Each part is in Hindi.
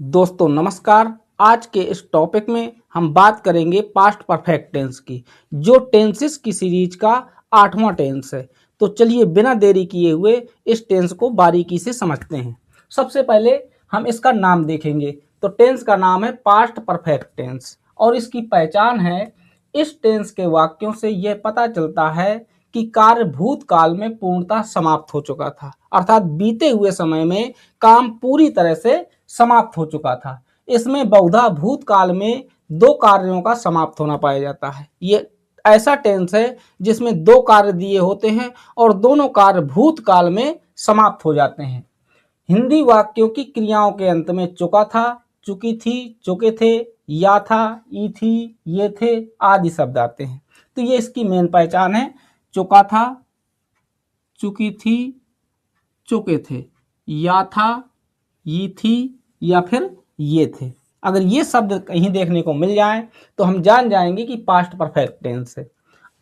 दोस्तों नमस्कार। आज के इस टॉपिक में हम बात करेंगे पास्ट परफेक्ट टेंस की, जो टेंसेस की सीरीज का 8वां टेंस है। तो चलिए बिना देरी किए हुए इस टेंस को बारीकी से समझते हैं। सबसे पहले हम इसका नाम देखेंगे। तो टेंस का नाम है पास्ट परफेक्ट टेंस और इसकी पहचान है, इस टेंस के वाक्यों से यह पता चलता है कि कार्य भूतकाल में पूर्णतः समाप्त हो चुका था, अर्थात बीते हुए समय में काम पूरी तरह से समाप्त हो चुका था। इसमें बहुधा भूतकाल में दो कार्यों का समाप्त होना पाया जाता है। ये ऐसा टेंस है जिसमें दो कार्य दिए होते हैं और दोनों कार्य भूतकाल में समाप्त हो जाते हैं। हिंदी वाक्यों की क्रियाओं के अंत में चुका था, चुकी थी, चुके थे, या था, ई थी, ये थे आदि शब्द आते हैं। तो ये इसकी मेन पहचान है। चुका था, चुकी थी, चुके थे, या था, ये थी या फिर ये थे। अगर ये शब्द कहीं देखने को मिल जाए तो हम जान जाएंगे कि पास्ट परफेक्ट टेंस है।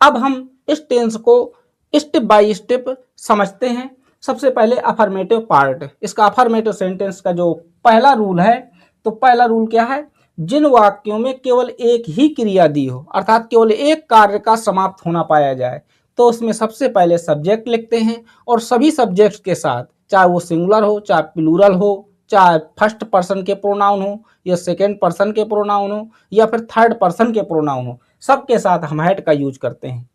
अब हम इस टेंस को स्टेप बाय स्टेप समझते हैं। सबसे पहले अफर्मेटिव पार्ट, इसका अफर्मेटिव सेंटेंस का जो पहला रूल है, तो पहला रूल क्या है? जिन वाक्यों में केवल एक ही क्रिया दी हो, अर्थात केवल एक कार्य का समाप्त होना पाया जाए, तो उसमें सबसे पहले सब्जेक्ट लिखते हैं और सभी सब्जेक्ट्स के साथ, चाहे वो सिंगुलर हो, चाहे प्लूरल हो, चाहे फर्स्ट पर्सन के प्रोनाउन हो या सेकेंड पर्सन के प्रोनाउन हो या फिर थर्ड पर्सन के प्रोनाउन हो, सबके साथ हम हैड का यूज करते हैं।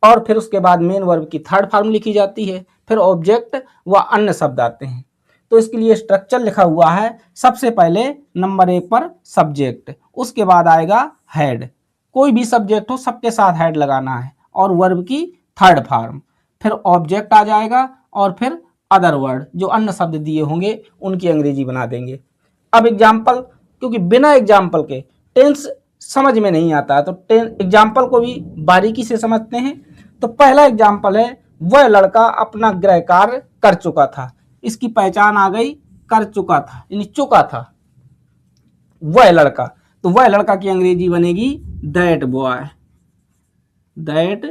और फिर उसके बाद मेन वर्ब की थर्ड फॉर्म लिखी जाती है, फिर ऑब्जेक्ट व अन्य शब्द आते हैं। तो इसके लिए स्ट्रक्चर लिखा हुआ है। सबसे पहले नंबर 1 पर सब्जेक्ट, उसके बाद आएगा हैड। कोई भी सब्जेक्ट हो सबके साथ हैड लगाना है, और वर्ब की थर्ड फॉर्म, फिर ऑब्जेक्ट आ जाएगा और फिर अदर वर्ड, जो अन्य शब्द दिए होंगे उनकी अंग्रेजी बना देंगे। अब एग्जाम्पल, क्योंकि बिना एग्जाम्पल के टेंस समझ में नहीं आता है, तो एग्जाम्पल को भी बारीकी से समझते हैं। तो पहला एग्जाम्पल है, वह लड़का अपना गृह कार्य कर चुका था। इसकी पहचान आ गई, कर चुका था यानी चुका था। वह लड़का, तो वह लड़का की अंग्रेजी बनेगी दैट बॉय, दैट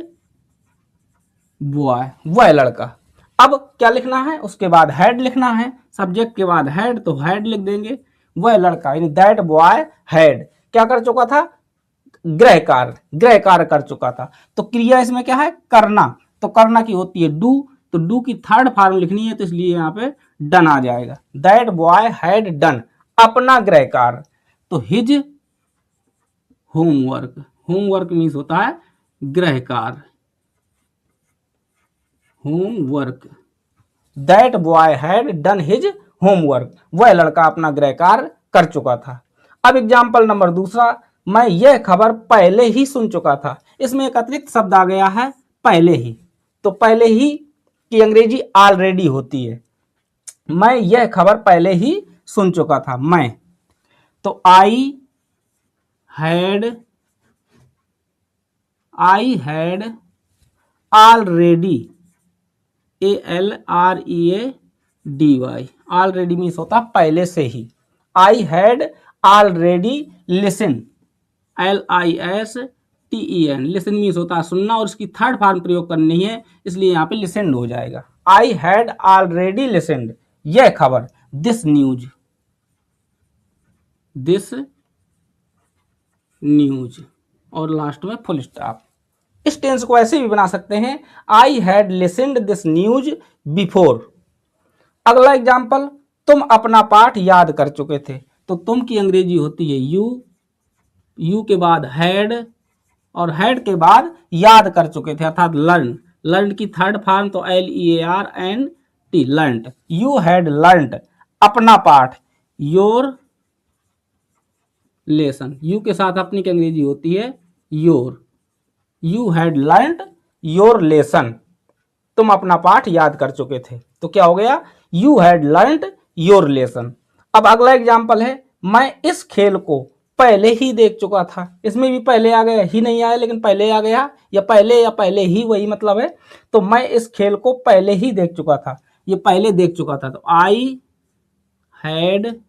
बॉय, वह लड़का। अब क्या लिखना है? उसके बाद हैड लिखना है। सब्जेक्ट के बाद हैड, तो हैड लिख देंगे। वह लड़का यानी दैट बॉय हैड क्या कर चुका था? गृह कार्य, गृह कार्य कर चुका था। तो क्रिया इसमें क्या है? करना। तो करना की होती है डू, तो डू की थर्ड फॉर्म लिखनी है, तो इसलिए यहाँ पे डन आ जाएगा। दैट बॉय हैड डन, अपना गृह कार्य। तो हिज होमवर्क, होमवर्क मीन्स होता है गृह कार्य, homework. That boy had done his homework, वह लड़का अपना गृह कार्य कर चुका था। अब एग्जाम्पल नंबर दूसरा, मैं यह खबर पहले ही सुन चुका था। इसमें एक अतिरिक्त शब्द आ गया है, पहले ही। तो पहले ही की अंग्रेजी ऑलरेडी होती है। मैं यह खबर पहले ही सुन चुका था, मैं। तो had I had already, ALREADY, already means होता पहले से ही। I had already listen, LISTEN, listen means होता है सुनना, और इसकी थर्ड फॉर्म प्रयोग करनी है, इसलिए यहाँ पे लिसेंड हो जाएगा। आई हैड ऑलरेडी लिसेंड, यह खबर, दिस न्यूज, दिस न्यूज, और लास्ट में फुल स्टॉप। इस टेंस को ऐसे भी बना सकते हैं, I had लिसेंड this news before. अगला एग्जाम्पल, तुम अपना पाठ याद कर चुके थे। तो तुम की अंग्रेजी होती है यू, यू के बाद हैड, और हैड के बाद याद कर चुके थे, अर्थात लर्न। लर्न की थर्ड फॉर्म तो LEARNT, learned. You had learned, अपना पाठ, योर लेसन। यू के साथ अपनी की अंग्रेजी होती है your. You had learned your lesson, तुम अपना पाठ याद कर चुके थे। तो क्या हो गया? You had learned your lesson. अब अगला एग्जाम्पल है, मैं इस खेल को पहले ही देख चुका था। इसमें भी पहले आ गया, ही नहीं आया लेकिन पहले आ गया, या पहले ही, वही मतलब है। तो मैं इस खेल को पहले ही देख चुका था, ये पहले देख चुका था। तो आई हैड,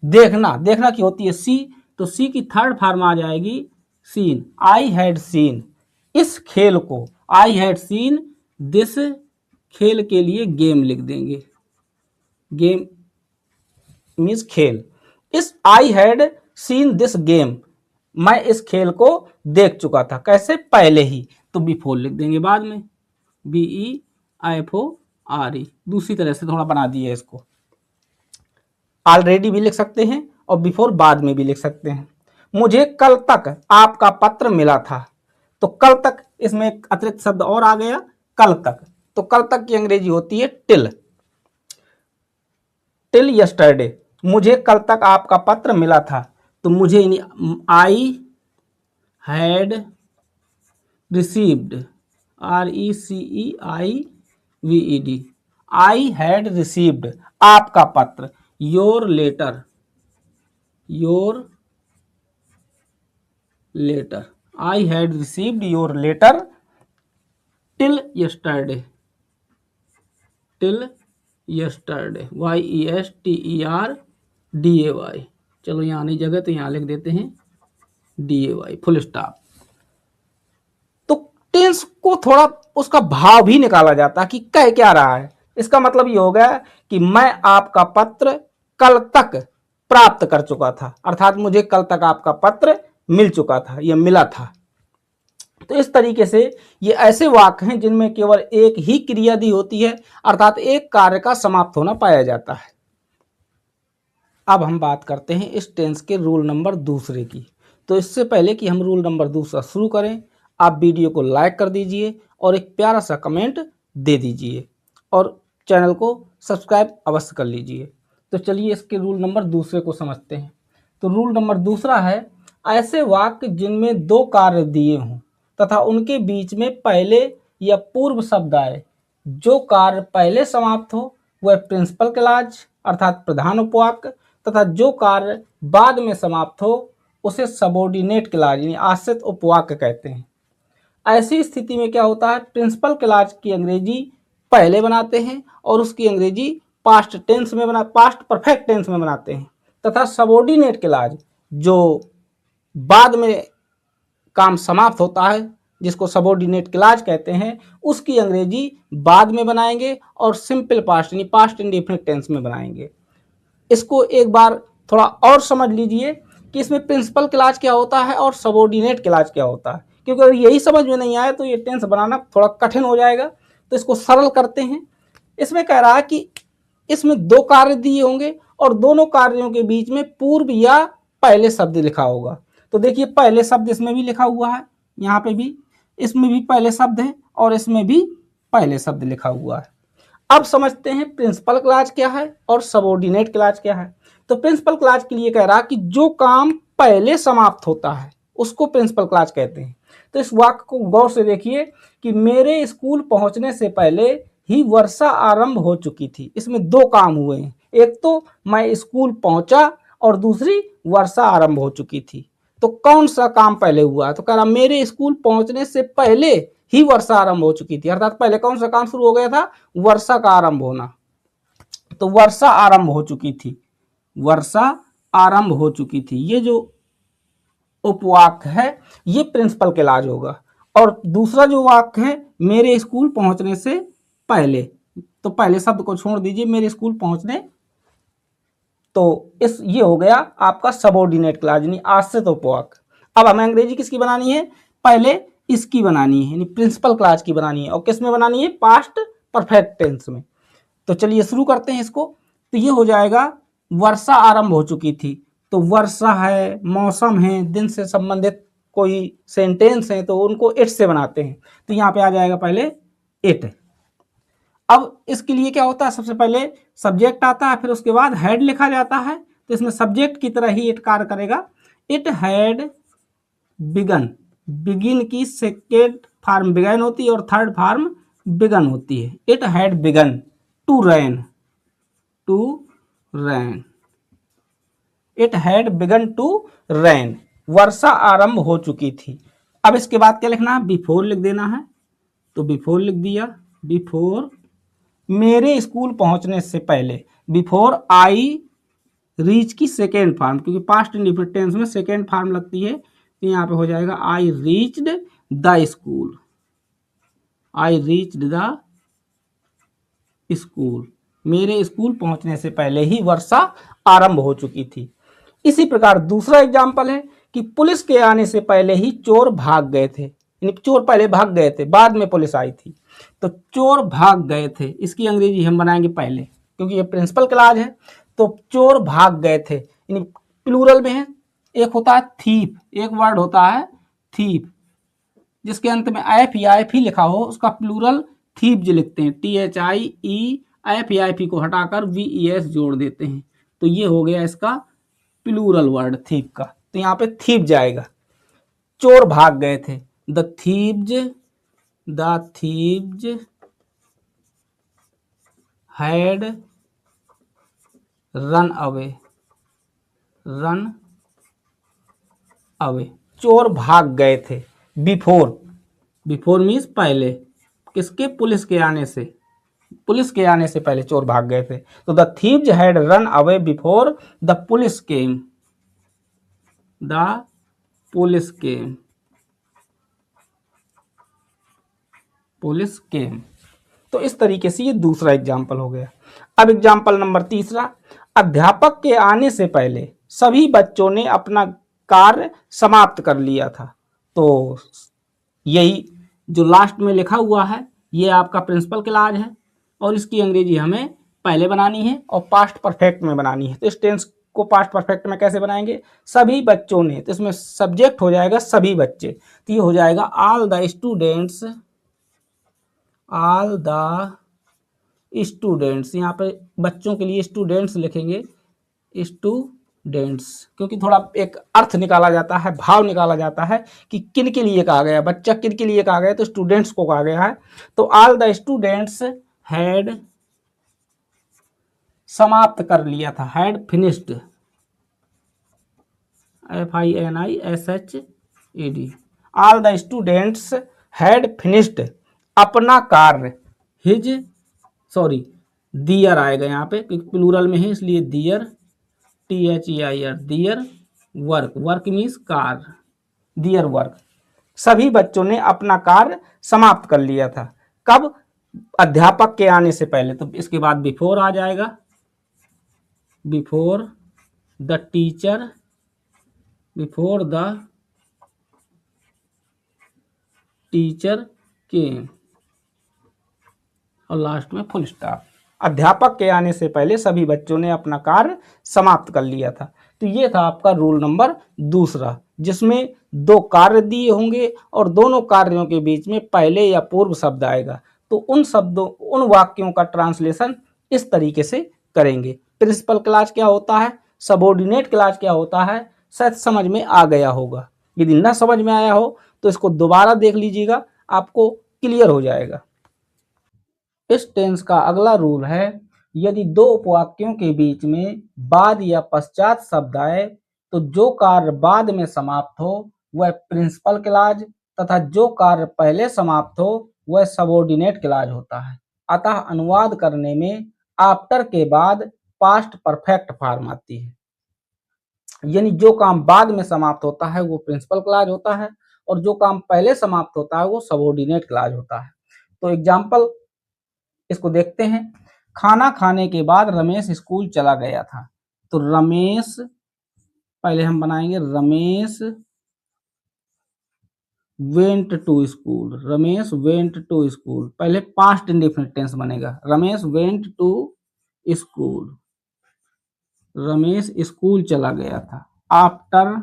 देखना, देखना की होती है सी, तो सी की थर्ड फॉर्म आ जाएगी सीन। आई हैड सीन, इस खेल को, आई हैड सीन दिस, खेल के लिए गेम लिख देंगे, गेम मीन्स खेल। इस I had seen this game, मैं इस खेल को देख चुका था। कैसे? पहले ही। तो बिफोर लिख देंगे बाद में, BEIFORE। दूसरी तरह से थोड़ा बना दिए इसको, ऑलरेडी भी लिख सकते हैं और बिफोर बाद में भी लिख सकते हैं। मुझे कल तक आपका पत्र मिला था। तो कल तक, इसमें एक अतिरिक्त शब्द और आ गया, कल तक। तो कल तक की अंग्रेजी होती है टिल, टिल यस्टरडे। मुझे कल तक आपका पत्र मिला था। तो मुझे I had received, RECEIVED, I had received आपका पत्र, your letter, your letter, I had received your letter till yesterday, till yesterday, YESTERDAY। चलो यहाँ नहीं जगह तो यहाँ लिख देते हैं DAY, फुल स्टॉप। तो टेंस को थोड़ा उसका भाव भी निकाला जाता है कि कह क्या रहा है। इसका मतलब ये हो गया कि मैं आपका पत्र कल तक प्राप्त कर चुका था, अर्थात मुझे कल तक आपका पत्र मिल चुका था या मिला था। तो इस तरीके से ये ऐसे वाक्य हैं जिनमें केवल एक ही क्रियादि होती है, अर्थात एक कार्य का समाप्त होना पाया जाता है। अब हम बात करते हैं इस टेंस के रूल नंबर दूसरे की। तो इससे पहले कि हम रूल नंबर दूसरा शुरू करें, आप वीडियो को लाइक कर दीजिए और एक प्यारा सा कमेंट दे दीजिए और चैनल को सब्सक्राइब अवश्य कर लीजिए। तो चलिए इसके रूल नंबर दूसरे को समझते हैं। तो रूल नंबर दूसरा है, ऐसे वाक्य जिनमें दो कार्य दिए हों तथा उनके बीच में पहले या पूर्व शब्द आए, जो कार्य पहले समाप्त हो वह प्रिंसिपल क्लॉज अर्थात प्रधान उपवाक्य, तथा जो कार्य बाद में समाप्त हो उसे सबॉर्डिनेट क्लॉज यानी आश्रित उपवाक्य कहते हैं। ऐसी स्थिति में क्या होता है, प्रिंसिपल क्लॉज की अंग्रेजी पहले बनाते हैं और उसकी अंग्रेजी पास्ट परफेक्ट टेंस में बनाते हैं, तथा सबॉर्डिनेट क्लॉज जो बाद में काम समाप्त होता है जिसको सबॉर्डिनेट क्लॉज कहते हैं, उसकी अंग्रेजी बाद में बनाएंगे और सिंपल पास्ट यानी पास्ट इंडेफिनिट टेंस में बनाएंगे। इसको एक बार थोड़ा और समझ लीजिए कि इसमें प्रिंसिपल क्लॉज क्या होता है और सबॉर्डिनेट क्लॉज क्या होता है, क्योंकि अगर यही समझ में नहीं आया तो ये टेंस बनाना थोड़ा कठिन हो जाएगा। तो इसको सरल करते हैं। इसमें कह रहा है कि इसमें दो कार्य दिए होंगे और दोनों कार्यों के बीच में पूर्व या पहले शब्द लिखा होगा। तो देखिए पहले शब्द इसमें भी लिखा हुआ है, यहाँ पे भी, इसमें भी पहले शब्द है और इसमें भी पहले शब्द लिखा हुआ है। अब समझते हैं प्रिंसिपल क्लॉज क्या है और सबॉर्डिनेट क्लॉज क्या है। तो प्रिंसिपल क्लॉज के लिए कह रहा कि जो काम पहले समाप्त होता है उसको प्रिंसिपल क्लॉज कहते हैं। तो इस वाक्य को गौर से देखिए कि मेरे स्कूल पहुंचने से पहले ही वर्षा आरंभ हो चुकी थी। इसमें दो काम हुए हैं, एक तो मैं स्कूल पहुंचा और दूसरी वर्षा आरंभ हो चुकी थी। तो कौन सा काम पहले हुआ? तो कह रहा मेरे स्कूल पहुंचने से पहले ही वर्षा आरंभ हो चुकी थी, अर्थात पहले कौन सा काम शुरू हो गया था? वर्षा का आरंभ होना। तो वर्षा आरंभ हो चुकी थी, वर्षा आरंभ हो चुकी थी, ये जो उपवाक्य है ये प्रिंसिपल क्लॉज होगा। और दूसरा जो वाक्य है मेरे स्कूल पहुंचने से पहले, तो पहले शब्द को छोड़ दीजिए, मेरे स्कूल पहुंचने, तो ये हो गया आपका सबॉर्डिनेट क्लॉज यानी आश्रित उपवाक्य। अब हमें अंग्रेजी किसकी बनानी है? पहले इसकी बनानी है यानी प्रिंसिपल क्लॉज की बनानी है। और किस में बनानी है? पास्ट परफेक्ट टेंस में। तो चलिए शुरू करते हैं इसको। तो ये हो जाएगा वर्षा आरंभ हो चुकी थी। तो वर्षा है, मौसम है, दिन से संबंधित कोई सेंटेंस है तो उनको इट से बनाते हैं। तो यहाँ पे आ जाएगा पहले इट। अब इसके लिए क्या होता है, सबसे पहले सब्जेक्ट आता है, फिर उसके बाद हैड लिखा जाता है। तो इसमें सब्जेक्ट की तरह ही इट कार्य करेगा। इट हैड बिगन, बिगिन की सेकेंड फॉर्म बिगन होती है और थर्ड फॉर्म बिगन होती है। It had begun to rain, to rain, it had begun to rain, वर्षा आरंभ हो चुकी थी। अब इसके बाद क्या लिखना है? बिफोर लिख देना है। तो बिफोर लिख दिया, बिफोर मेरे स्कूल पहुंचने से पहले, बिफोर आई रीच की सेकेंड फॉर्म, क्योंकि पास्ट इंडेफिनिट टेंस में सेकेंड फॉर्म लगती है, तो यहाँ पे हो जाएगा I reached the school, I reached the school मेरे स्कूल पहुंचने से पहले ही वर्षा आरंभ हो चुकी थी। इसी प्रकार दूसरा एग्जाम्पल है कि पुलिस के आने से पहले ही चोर भाग गए थे, यानी चोर पहले भाग गए थे, बाद में पुलिस आई थी। तो चोर भाग गए थे, इसकी अंग्रेजी हम बनाएंगे पहले, क्योंकि ये प्रिंसिपल क्लॉज है। तो चोर भाग गए थे, यानी प्लूरल में है। एक होता है थीप, एक वर्ड होता है थीप, जिसके अंत में एफ या एफ ही लिखा हो, उसका प्लूरल थीप जो लिखते हैं, THIE, एफ या एफ को हटाकर VES जोड़ देते हैं। तो ये हो गया इसका प्लूरल वर्ड थीप का। तो यहाँ पे थीप जाएगा। चोर भाग गए थे, the thieves had run away, चोर भाग गए थे। बिफोर मीन्स पहले, किसके? पुलिस के आने से, पुलिस के आने से पहले चोर भाग गए थे। तो the thieves had run away before the police came, the police came, police केम। तो इस तरीके से ये दूसरा एग्जाम्पल हो गया। अब एग्जाम्पल नंबर तीसरा, अध्यापक के आने से पहले सभी बच्चों ने अपना कार्य समाप्त कर लिया था। तो यही जो लास्ट में लिखा हुआ है ये आपका प्रिंसिपल क्लॉज है, और इसकी अंग्रेजी हमें पहले बनानी है और पास्ट परफेक्ट में बनानी है। तो इस टेंस को पास्ट परफेक्ट में कैसे बनाएंगे? सभी बच्चों ने, तो इसमें सब्जेक्ट हो जाएगा सभी बच्चे, तो ये हो जाएगा all the students, all the students. यहाँ पे बच्चों के लिए स्टूडेंट्स लिखेंगे, स्टूडेंट्स, क्योंकि थोड़ा एक अर्थ निकाला जाता है, भाव निकाला जाता है कि किन के लिए कहा गया, बच्चा किन के लिए कहा गया, तो स्टूडेंट्स को कहा गया है। तो ऑल द स्टूडेंट्स हैड, समाप्त कर लिया था, had finished, FINISHED, all the students had finished, अपना कार्य, हिज, सॉरी दियर आएगा यहाँ पे क्योंकि प्लूरल में है इसलिए their, THEIR, their work, work means कार्य, दियर वर्क। सभी बच्चों ने अपना कार्य समाप्त कर लिया था। कब? अध्यापक के आने से पहले। तो इसके बाद बिफोर आ जाएगा, before the teacher, before the teacher came, और लास्ट में फुल स्टॉप। अध्यापक के आने से पहले सभी बच्चों ने अपना कार्य समाप्त कर लिया था। तो ये था आपका रूल नंबर दूसरा, जिसमें दो कार्य दिए होंगे और दोनों कार्यों के बीच में पहले या पूर्व शब्द आएगा। तो उन शब्दों, उन वाक्यों का ट्रांसलेशन इस तरीके से करेंगे। प्रिंसिपल क्लॉज क्या होता है, सबऑर्डिनेट क्लॉज क्या होता है, शायद समझ में आ गया होगा। यदि ना समझ में आया हो तो इसको दोबारा देख लीजिएगा, आपको क्लियर हो जाएगा। इस टेंस का अगला रूल है, यदि दो उपवाक्यों के बीच में बाद या पश्चात शब्द आए तो जो कार्य बाद में समाप्त हो वह प्रिंसिपल क्लॉज तथा जो कार्य पहले समाप्त हो वह सबऑर्डिनेट क्लॉज होता है। अतः अनुवाद करने में आफ्टर के बाद पास्ट परफेक्ट फॉर्म आती है, यानी जो काम बाद में समाप्त होता है वो प्रिंसिपल क्लॉज होता है और जो काम पहले समाप्त होता है वो सबऑर्डिनेट क्लॉज होता है। तो एग्जाम्पल इसको देखते हैं। खाना खाने के बाद रमेश स्कूल चला गया था। तो रमेश, पहले हम बनाएंगे Ramesh went to school, Ramesh went to school, पहले पास्ट इंडेफिनिट टेंस बनेगा, Ramesh went to school, Ramesh school चला गया था। आफ्टर,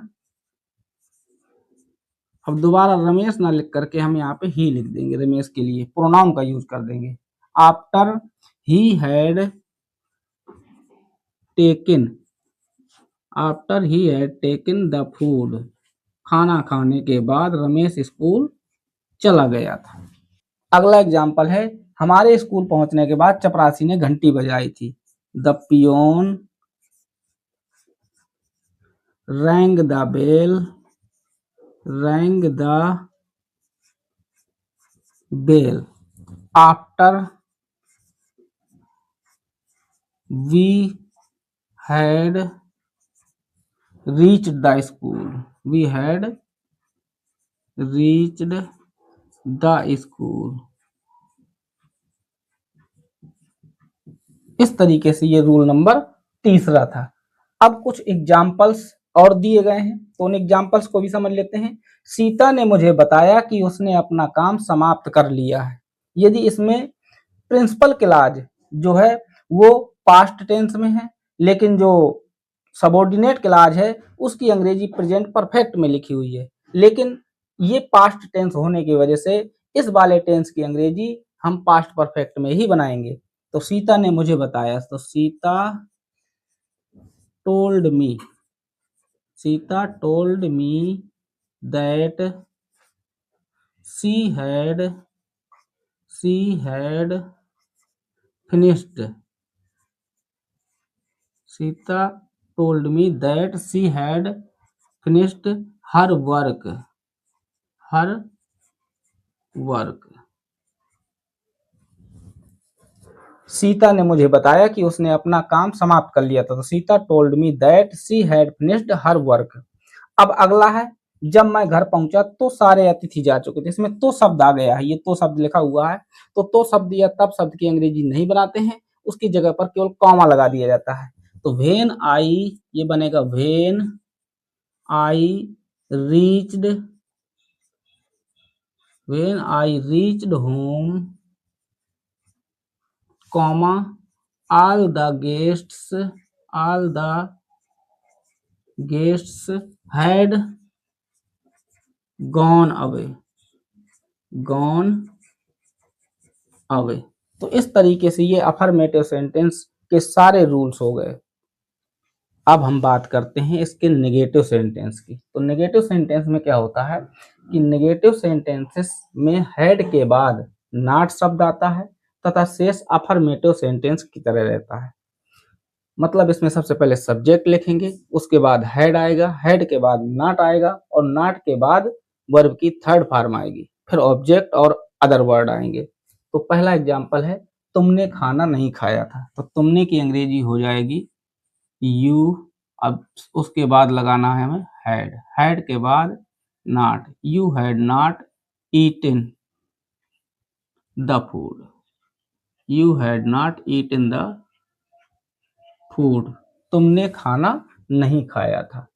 अब दोबारा रमेश ना लिख करके हम यहाँ पे ही लिख देंगे, रमेश के लिए प्रोनाउन का यूज कर देंगे। After he had taken, after he had taken the food, खाना खाने के बाद रमेश स्कूल चला गया था। अगला एग्जाम्पल है, हमारे स्कूल पहुंचने के बाद चपरासी ने घंटी बजाई थी। The peon rang the bell, rang the bell after we had reached the school, we had reached the school। इस तरीके से ये रूल नंबर तीसरा था। अब कुछ एग्जाम्पल्स और दिए गए हैं, तो उन एग्जाम्पल्स को भी समझ लेते हैं। सीता ने मुझे बताया कि उसने अपना काम समाप्त कर लिया है। यदि इसमें प्रिंसिपल क्लॉज जो है वो पास्ट टेंस में है, लेकिन जो सबॉर्डिनेट क्लॉज है उसकी अंग्रेजी प्रेजेंट परफेक्ट में लिखी हुई है, लेकिन ये पास्ट टेंस होने की वजह से इस वाले टेंस की अंग्रेजी हम पास्ट परफेक्ट में ही बनाएंगे। तो सीता ने मुझे बताया, तो Sita told me, Sita told me that she had finished, Sita told me that she had finished her work, her work। Sita ने मुझे बताया कि उसने अपना काम समाप्त कर लिया था। तो Sita told me that she had finished her work. अब अगला है, जब मैं घर पहुंचा तो सारे अतिथि जा चुके थे। इसमें तो शब्द आ गया है, ये तो शब्द लिखा हुआ है, तो शब्द या तब शब्द की अंग्रेजी नहीं बनाते हैं, उसकी जगह पर केवल कॉमा लगा दिया जाता है। तो व्हेन आई, ये बनेगा when I reached, when I reached home, comma all the guests had gone away। तो इस तरीके से ये अफर्मेटिव सेंटेंस के सारे रूल्स हो गए। अब हम बात करते हैं इसके नेगेटिव सेंटेंस की। तो नेगेटिव सेंटेंस में क्या होता है कि नेगेटिव सेंटेंसेस में हेड के बाद नॉट शब्द आता है तथा शेष अफर्मेटिव सेंटेंस की तरह रहता है। मतलब इसमें सबसे पहले सब्जेक्ट लिखेंगे, उसके बाद हेड आएगा, हेड के बाद नॉट आएगा और नॉट के बाद वर्ब की थर्ड फॉर्म आएगी, फिर ऑब्जेक्ट और अदर वर्ड आएंगे। तो पहला एग्जांपल है, तुमने खाना नहीं खाया था। तो तुमने की अंग्रेजी हो जाएगी यू। अब उसके बाद लगाना है हमें हैड, हैड के बाद not, you had not eaten the food, you had not eaten the food, तुमने खाना नहीं खाया था।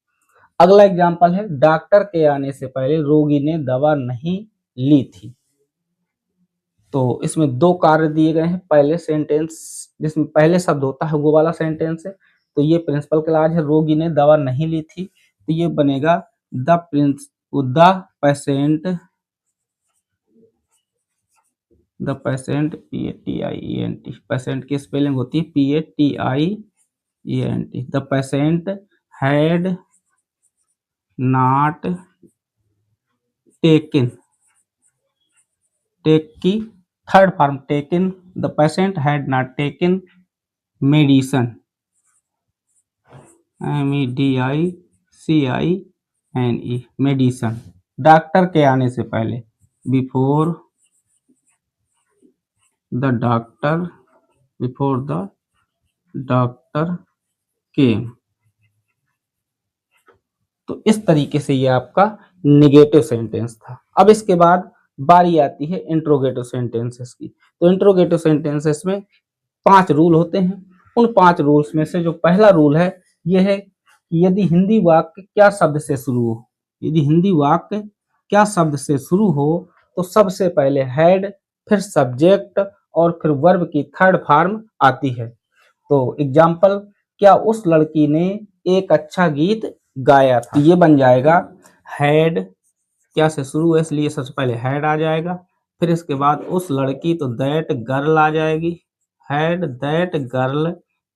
अगला एग्जांपल है, डॉक्टर के आने से पहले रोगी ने दवा नहीं ली थी। तो इसमें दो कार्य दिए गए हैं। पहले सेंटेंस जिसमें पहले शब्द होता है वो वाला सेंटेंस है, तो ये प्रिंसिपल क्लॉज है, रोगी ने दवा नहीं ली थी, तो ये बनेगा the patient, the patient PATIENT, patient की स्पेलिंग होती है PATIENT, the patient had not taken, take की third form taken, the patient had not taken medicine, MEDICINE, medicine, doctor के आने से पहले, before the doctor, before the doctor केम। तो इस तरीके से ये आपका नेगेटिव सेंटेंस था। अब इसके बाद बारी आती है इंट्रोगेटिव सेंटेंसेस की। तो इंट्रोगेटिव सेंटेंसेस में 5 रूल होते हैं। उन 5 रूल्स में से जो पहला रूल है यह है कि यदि हिंदी वाक्य क्या शब्द से शुरू हो, यदि हिंदी वाक्य क्या शब्द से शुरू हो तो सबसे पहले हैड, फिर सब्जेक्ट और फिर वर्ब की थर्ड फॉर्म आती है। तो एग्जाम्पल, क्या उस लड़की ने एक अच्छा गीत गाया था, ये बन जाएगा हैड, क्या से शुरू है इसलिए सबसे पहले हैड आ जाएगा, फिर इसके बाद उस लड़की तो दैट गर्ल आ जाएगी, हैड दैट गर्ल,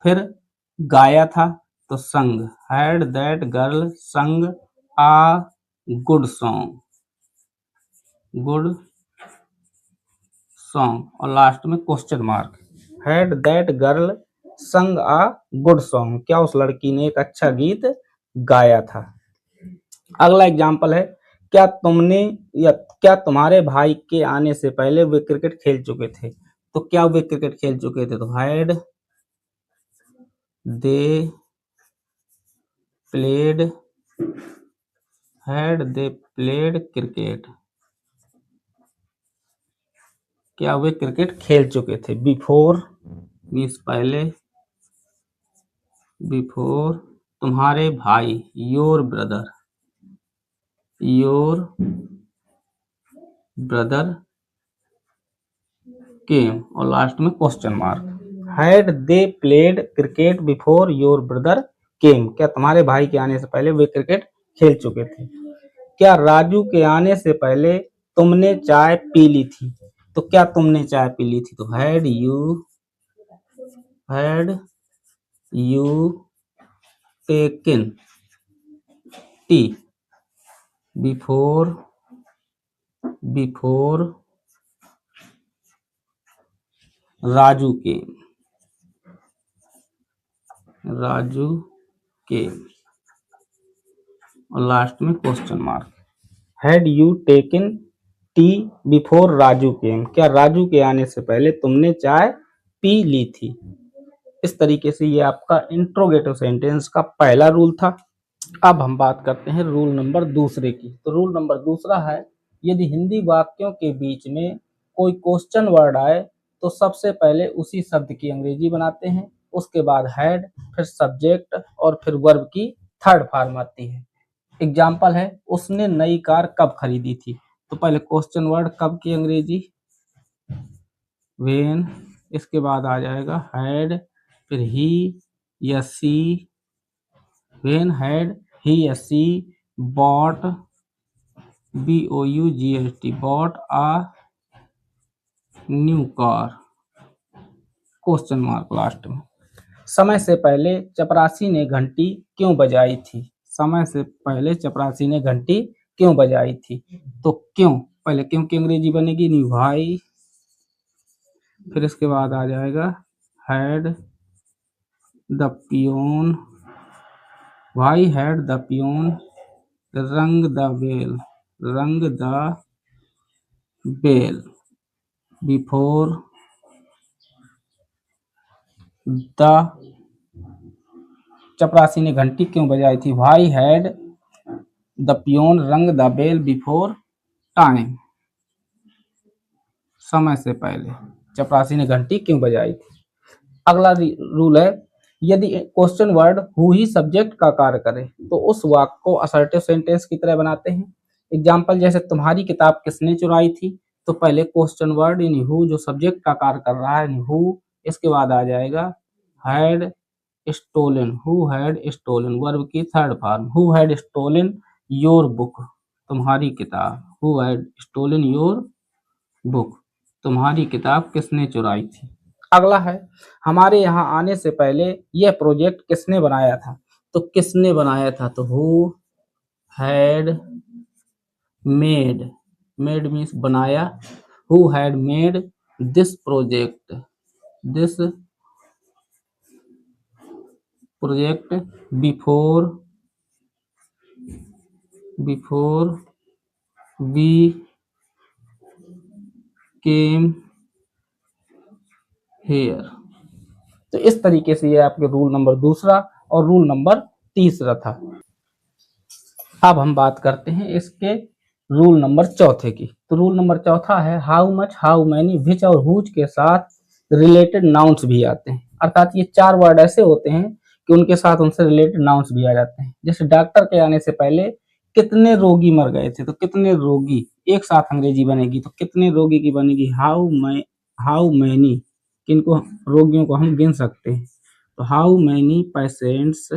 फिर गाया था तो संग, हैड दैट गर्ल संग आ गुड सॉन्ग, गुड सॉन्ग, और लास्ट में question mark, had that girl संग आ गुड सॉन्ग, क्या उस लड़की ने एक अच्छा गीत गाया था। अगला एग्जाम्पल है, क्या तुमने या क्या तुम्हारे भाई के आने से पहले वे क्रिकेट खेल चुके थे। तो क्या वे क्रिकेट खेल चुके थे, तो had they played, had they played cricket, क्या वे क्रिकेट खेल चुके थे बिफोर मीन्स पहले, बिफोर तुम्हारे भाई, योर ब्रदर, योर ब्रदर केम, और लास्ट में question mark. Had they played cricket before your brother केम, क्या तुम्हारे भाई के आने से पहले वे क्रिकेट खेल चुके थे। क्या राजू के आने से पहले तुमने चाय पी ली थी, तो क्या तुमने चाय पी ली थी, तो had you taken tea before Raju के, और लास्ट में question mark. Had you taken tea before Raju came, क्या राजू के आने से पहले तुमने चाय पी ली थी। इस तरीके से ये आपका इंट्रोगेटिव सेंटेंस का पहला रूल था। अब हम बात करते हैं रूल नंबर दूसरे की। तो रूल नंबर दूसरा है, यदि हिंदी वाक्यों के बीच में कोई क्वेश्चन वर्ड आए तो सबसे पहले उसी शब्द की अंग्रेजी बनाते हैं, उसके बाद हैड, फिर सब्जेक्ट और फिर वर्ब की थर्ड फॉर्म आती है। एग्जाम्पल है, उसने नई कार कब खरीदी थी, तो पहले क्वेश्चन वर्ड कब की अंग्रेजी व्हेन, इसके बाद आ जाएगा हैड, फिर ही या सी, व्हेन हैड ही या she bought, BOUGHT bought a new car, question mark last में। समय से पहले चपरासी ने घंटी क्यों बजाई थी, समय से पहले चपरासी ने घंटी क्यों बजाई थी, तो क्यों, पहले क्यों की अंग्रेजी बनेगी नी भाई, फिर इसके बाद आ जाएगा had the peon, why had the peon rang the bell before the, चपरासी ने घंटी क्यों बजाई थी, why had the peon rang the bell before time, समय से पहले चपरासी ने घंटी क्यों बजाई थी। अगला रूल है, यदि question word who he subject का कार्य करे तो उस वाक्य को असर्टिव सेंटेंस की तरह बनाते हैं। एग्जाम्पल जैसे तुम्हारी किताब किसने चुराई थी, तो पहले क्वेश्चन वर्ड यानी हु जो सब्जेक्ट का कार्य कर रहा है हु, इसके बाद आ जाएगा had stolen, who had stolen, verb की third form, who had stolen your book, तुम्हारी किताब, who had stolen your book, तुम्हारी किताब किसने चुराई थी। अगला है, हमारे यहाँ आने से पहले यह प्रोजेक्ट किसने बनाया था, तो किसने बनाया था, तो who had made, made means बनाया, who had made this project before we came here. तो इस तरीके से ये आपके रूल नंबर दूसरा और रूल नंबर तीसरा था। अब हम बात करते हैं इसके रूल नंबर चौथे की। तो रूल नंबर चौथा है हाउ मच, हाउ मैनी, विच और हुज के साथ रिलेटेड नाउन्स भी आते हैं। अर्थात ये चार वर्ड ऐसे होते हैं कि उनके साथ उनसे रिलेटेड नाउन्स भी आ जाते हैं। जैसे डॉक्टर के आने से पहले कितने रोगी मर गए थे, तो कितने रोगी एक साथ अंग्रेजी बनेगी, तो कितने रोगी की बनेगी हाउ मैनी, किनको रोगियों को हम गिन सकते हैं, तो how many patients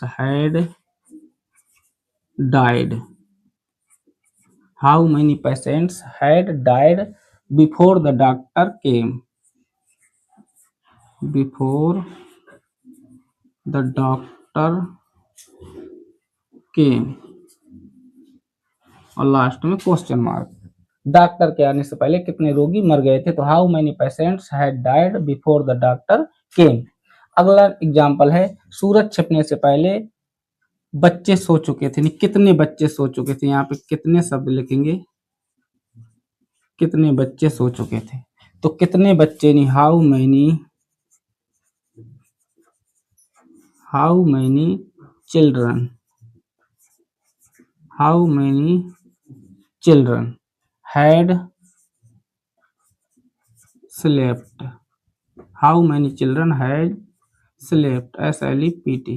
had died, how many patients had died before the doctor came, और लास्ट में क्वेश्चन मार्क। डॉक्टर के आने से पहले कितने रोगी मर गए थे, तो how many patients had died before the doctor केम। अगला एग्जाम्पल है, सूरज छिपने से पहले बच्चे सो चुके थे, कितने बच्चे सो चुके थे, यहाँ पे कितने शब्द लिखेंगे, कितने बच्चे सो चुके थे, तो कितने बच्चे नहीं how many children had slept, how many children had slept, slept,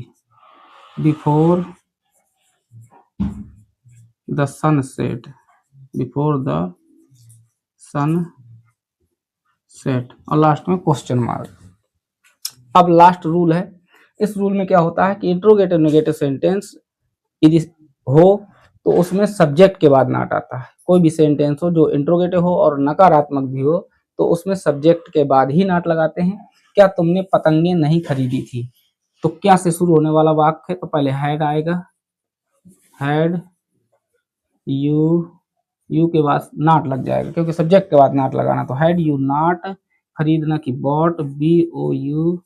before the sun set, before the sun set, और लास्ट में क्वेश्चन मार्क। अब लास्ट रूल है, इस रूल में क्या होता है कि इंट्रोगेटिव नेगेटिव सेंटेंस यदि हो तो उसमें सब्जेक्ट के बाद नॉट आता है। कोई भी सेंटेंस हो जो इंट्रोगेटिव हो और नकारात्मक भी हो तो उसमें सब्जेक्ट के बाद ही नॉट लगाते हैं। क्या तुमने पतंगे नहीं खरीदी थी, तो क्या से शुरू होने वाला वाक्य है तो पहले हैड आएगा, हैड यू के बाद नॉट लग जाएगा क्योंकि सब्जेक्ट के बाद नॉट लगाना। तो हैड यू नॉट, खरीदना की bought, BOUGHT,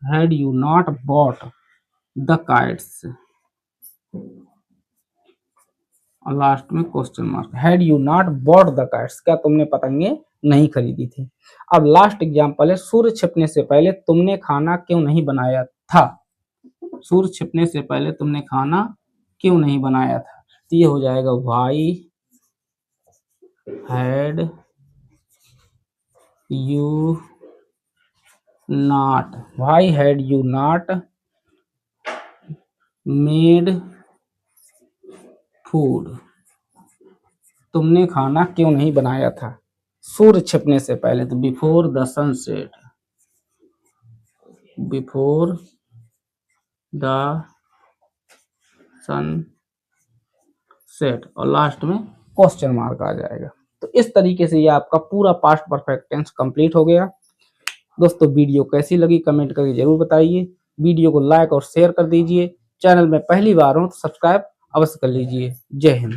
had you not bought the kites, और लास्ट में question mark, had you not bought the kites, क्या तुमने पतंगे नहीं खरीदी थी। अब लास्ट एग्जांपल है, सूर्य छिपने से पहले तुमने खाना क्यों नहीं बनाया था, सूर्य छिपने से पहले तुमने खाना क्यों नहीं बनाया था। तो ये हो जाएगा why had you not, why had you not made food, तुमने खाना क्यों नहीं बनाया था सूर्य छिपने से पहले, तो before the sunset, before the sun set, और लास्ट में क्वेश्चन मार्क आ जाएगा। तो इस तरीके से ये आपका पूरा पास्ट परफेक्ट टेंस कंप्लीट हो गया। दोस्तों वीडियो कैसी लगी कमेंट करके जरूर बताइए, वीडियो को लाइक और शेयर कर दीजिए, चैनल में पहली बार हो तो सब्सक्राइब अवश्य कर लीजिए। जय हिंद।